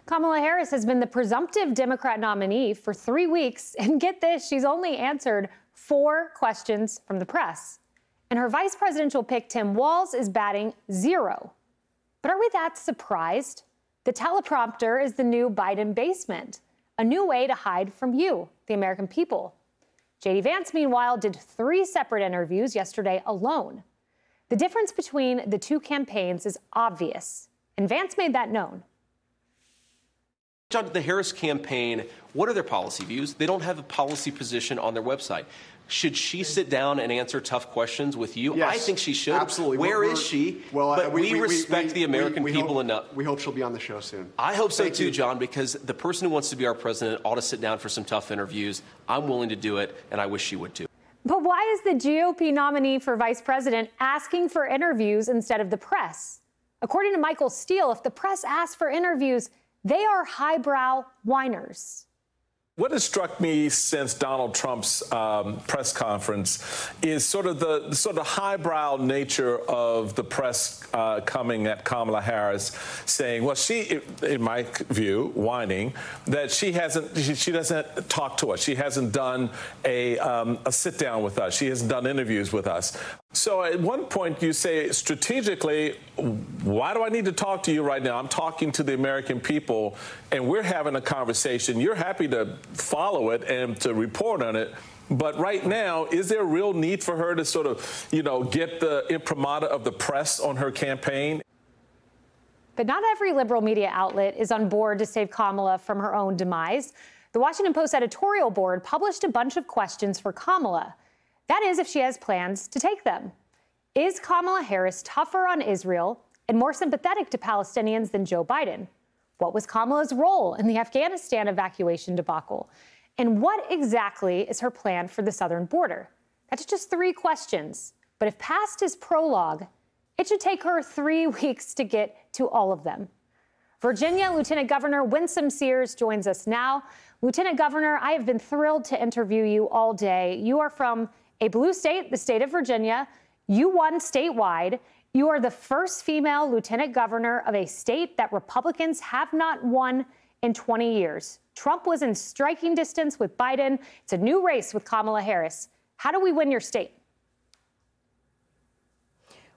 Kamala Harris has been the presumptive Democrat nominee for 3 weeks. And get this, she's only answered 4 questions from the press. And her vice presidential pick, Tim Walz, is batting 0. But are we that surprised? The teleprompter is the new Biden basement, a new way to hide from you, the American people. J.D. Vance, meanwhile, did 3 separate interviews yesterday alone. The difference between the 2 campaigns is obvious, and Vance made that known. John, the Harris campaign, what are their policy views? They don't have a policy position on their website. Should she sit down and answer tough questions with you? Yes, I think she should. Absolutely. Where is she? Well, but we respect the American people enough. We hope she'll be on the show soon. I hope so too, John, because the person who wants to be our president ought to sit down for some tough interviews. I'm willing to do it, and I wish she would too. But why is the GOP nominee for vice president asking for interviews instead of the press? According to Michael Steele, if the press asks for interviews, they are highbrow whiners. What has struck me since Donald Trump's press conference is sort of the highbrow nature of the press coming at Kamala Harris, saying, well, she, in my view, whining that she doesn't talk to us. She hasn't done a sit down with us. She hasn't done interviews with us. So at one point you say strategically, why do I need to talk to you right now? I'm talking to the American people and we're having a conversation. You're happy to follow it and to report on it. But right now, is there a real need for her to sort of, get the imprimatur of the press on her campaign? But not every liberal media outlet is on board to save Kamala from her own demise. The Washington Post editorial board published a bunch of questions for Kamala. That is, if she has plans to take them. Is Kamala Harris tougher on Israel and more sympathetic to Palestinians than Joe Biden? What was Kamala's role in the Afghanistan evacuation debacle? And what exactly is her plan for the southern border? That's just 3 questions. But if past is prologue, it should take her 3 weeks to get to all of them. Virginia Lieutenant Governor Winsome Sears joins us now. Lieutenant Governor, I have been thrilled to interview you all day. You are from a blue state, the state of Virginia. You won statewide. You are the first female lieutenant governor of a state that Republicans have not won in 20 years. Trump was in striking distance with Biden. It's a new race with Kamala Harris. How do we win your state?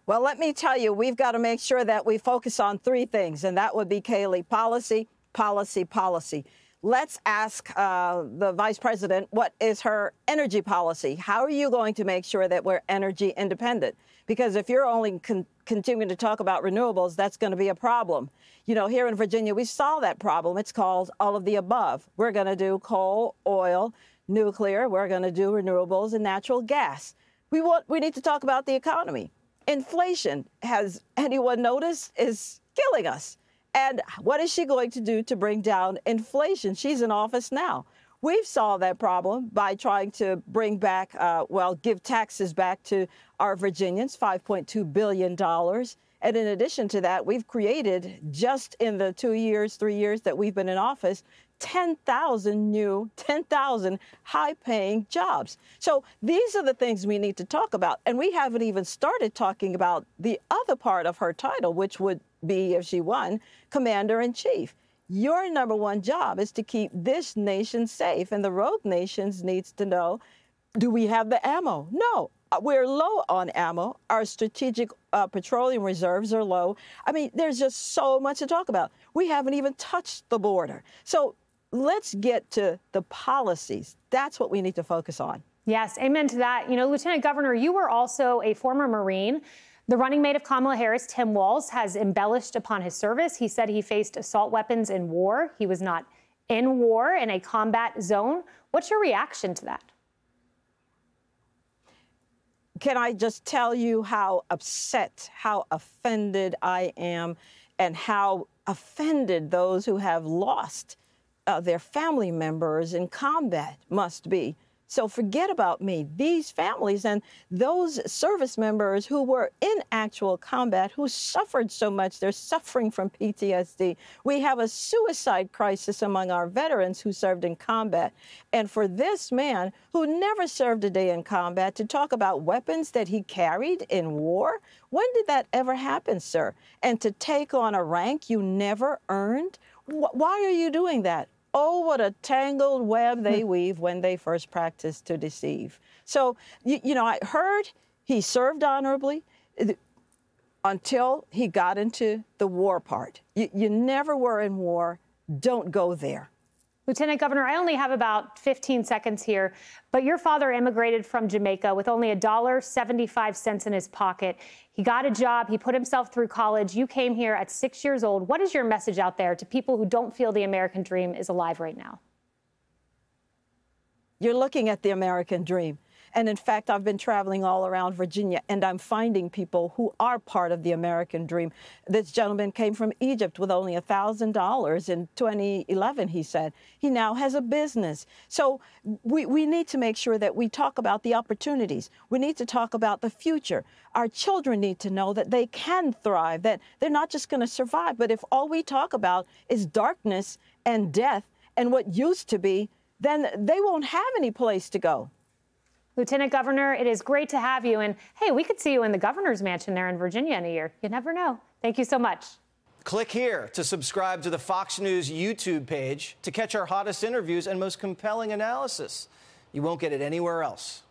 Well, let me tell you, we've got to make sure that we focus on 3 things, and that would be, Kaylee, policy, policy, policy. Let's ask the vice president, what is her energy policy? How are you going to make sure that we're energy independent? Because if you're only continuing to talk about renewables, that's going to be a problem. Here in Virginia, we solve that problem. It's called all of the above. We're going to do coal, oil, nuclear. We're going to do renewables and natural gas. We need to talk about the economy. Inflation, has anyone noticed, is killing us. And what is she going to do to bring down inflation? She's in office now. We've solved that problem by trying to bring back, give taxes back to our Virginians, $5.2 billion. And in addition to that, we've created, just in the 3 years that we've been in office, 10,000 high-paying jobs. So these are the things we need to talk about. And we haven't even started talking about the other part of her title, which would be, if she won, Commander-in-Chief. Your number 1 job is to keep this nation safe. And the rogue nations needs to know, do we have the ammo? No. We're low on ammo. Our strategic petroleum reserves are low. I mean, there's just so much to talk about. We haven't even touched the border. So let's get to the policies. That's what we need to focus on. Yes, amen to that. Lieutenant Governor, you were also a former Marine. The running mate of Kamala Harris, Tim Walz, has embellished upon his service. He said he faced assault weapons in war. He was not in war, in a combat zone. What's your reaction to that? Can I just tell you how upset, how offended I am, and how offended those who have lost their family members in combat must be? So forget about me. These families and those service members who were in actual combat, who suffered so much, they're suffering from PTSD. We have a suicide crisis among our veterans who served in combat. And for this man who never served a day in combat to talk about weapons that he carried in war, when did that ever happen, sir? And to take on a rank you never earned? Why are you doing that? Oh, what a tangled web they weave when they first practice to deceive. So, you know, I heard he served honorably until he got into the war part. You never were in war. Don't go there. Lieutenant Governor, I only have about 15 seconds here, but your father immigrated from Jamaica with only $1.75 in his pocket. He got a job. He put himself through college. You came here at 6 years old. What is your message out there to people who don't feel the American dream is alive right now? You're looking at the American dream. And in fact, I've been traveling all around Virginia, and I'm finding people who are part of the American dream. This gentleman came from Egypt with only $1,000 in 2011, he said. He now has a business. So we need to make sure that we talk about the opportunities. We need to talk about the future. Our children need to know that they can thrive, that they're not just going to survive. But if all we talk about is darkness and death and what used to be, then they won't have any place to go. Lieutenant Governor, it is great to have you. And hey, we could see you in the governor's mansion there in Virginia in a year. You never know. Thank you so much. Click here to subscribe to the Fox News YouTube page to catch our hottest interviews and most compelling analysis. You won't get it anywhere else.